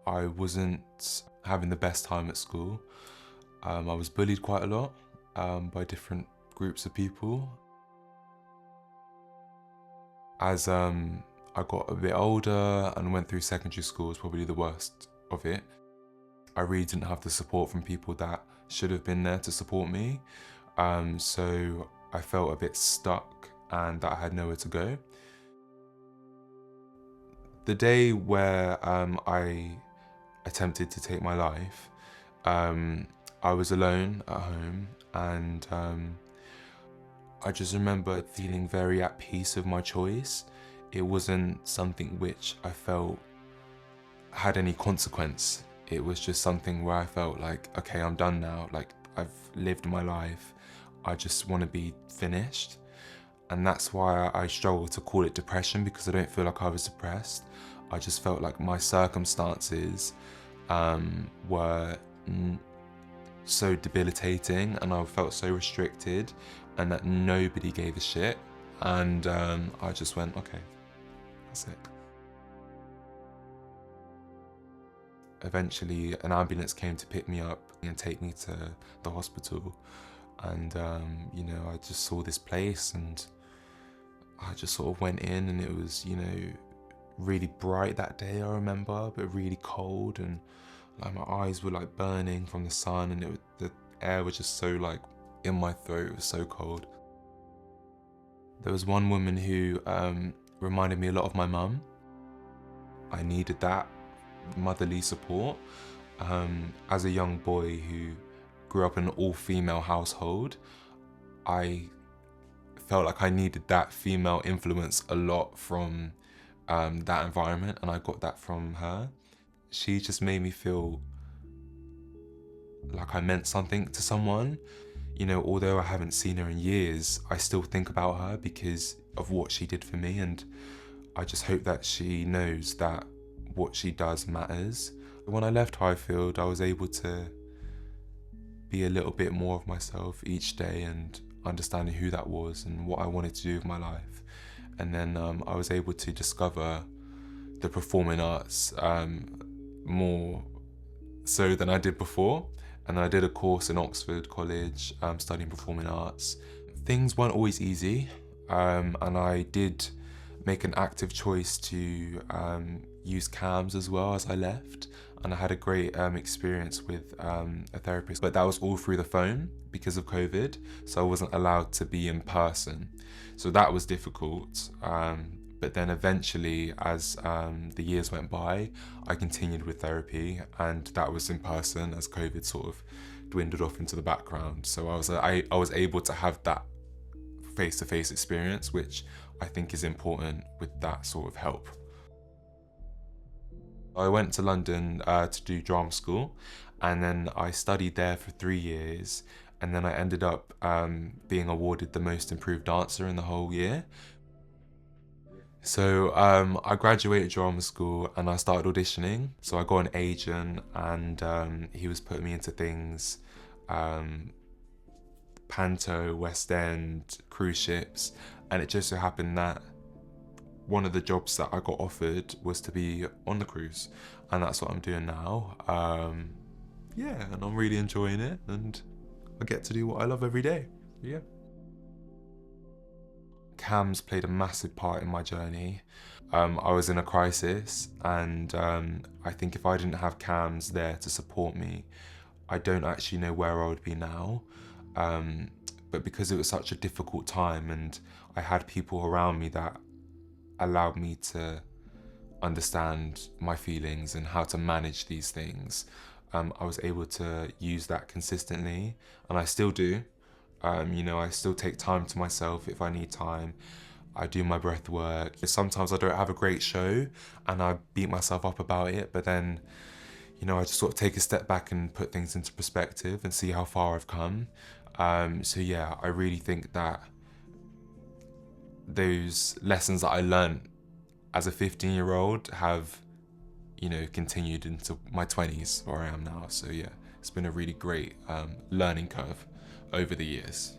I wasn't having the best time at school. I was bullied quite a lot by different groups of people. As I got a bit older and went through secondary school, was probably the worst of it. I really didn't have the support from people that should have been there to support me. So I felt a bit stuck and that I had nowhere to go. The day where I attempted to take my life, I was alone at home, and I just remember feeling very at peace with my choice. It wasn't something which I felt had any consequence. It was just something where I felt like, okay, I'm done now. Like, I've lived my life. I just want to be finished. And that's why I struggle to call it depression, because I don't feel like I was depressed. I just felt like my circumstances were so debilitating, and I felt so restricted, and that nobody gave a shit. And I just went, okay, that's it. Eventually, an ambulance came to pick me up and take me to the hospital. And, you know, I just saw this place and I just sort of went in, and it was, you know, really bright that day, I remember, but really cold, and like my eyes were like burning from the sun, and the air was just so like in my throat. It was so cold. There was one woman who reminded me a lot of my mum. I needed that motherly support. As a young boy who grew up in an all-female household, I felt like I needed that female influence a lot from that environment, and I got that from her. She just made me feel like I meant something to someone. You know, although I haven't seen her in years, I still think about her because of what she did for me, and I just hope that she knows that what she does matters. When I left Highfield, I was able to be a little bit more of myself each day, and understanding who that was and what I wanted to do with my life. And then I was able to discover the performing arts more so than I did before. And I did a course in Oxford College studying performing arts. Things weren't always easy, and I did make an active choice to use CAMHS as well as I left. And I had a great experience with a therapist, but that was all through the phone because of COVID, so I wasn't allowed to be in person. So that was difficult, but then eventually, as the years went by, I continued with therapy, and that was in person as COVID sort of dwindled off into the background. So I was able to have that face-to-face experience, which I think is important with that sort of help. I went to London to do drama school, and then I studied there for 3 years, and then I ended up being awarded the most improved dancer in the whole year. So I graduated drama school and I started auditioning. So I got an agent, and he was putting me into things, Panto, West End, cruise ships, and it just so happened that one of the jobs that I got offered was to be on the cruise, and that's what I'm doing now. Yeah, and I'm really enjoying it, and I get to do what I love every day. Yeah. CAMHS played a massive part in my journey. I was in a crisis, and I think if I didn't have CAMHS there to support me, I don't actually know where I would be now. But because it was such a difficult time, and I had people around me that allowed me to understand my feelings and how to manage these things, I was able to use that consistently, and I still do. You know, I still take time to myself if I need time. I do my breath work. Sometimes I don't have a great show and I beat myself up about it, but then, you know, I just sort of take a step back and put things into perspective and see how far I've come. So yeah, I really think that those lessons that I learned as a 15-year-old have, you know, continued into my 20s where I am now. So yeah, it's been a really great learning curve over the years.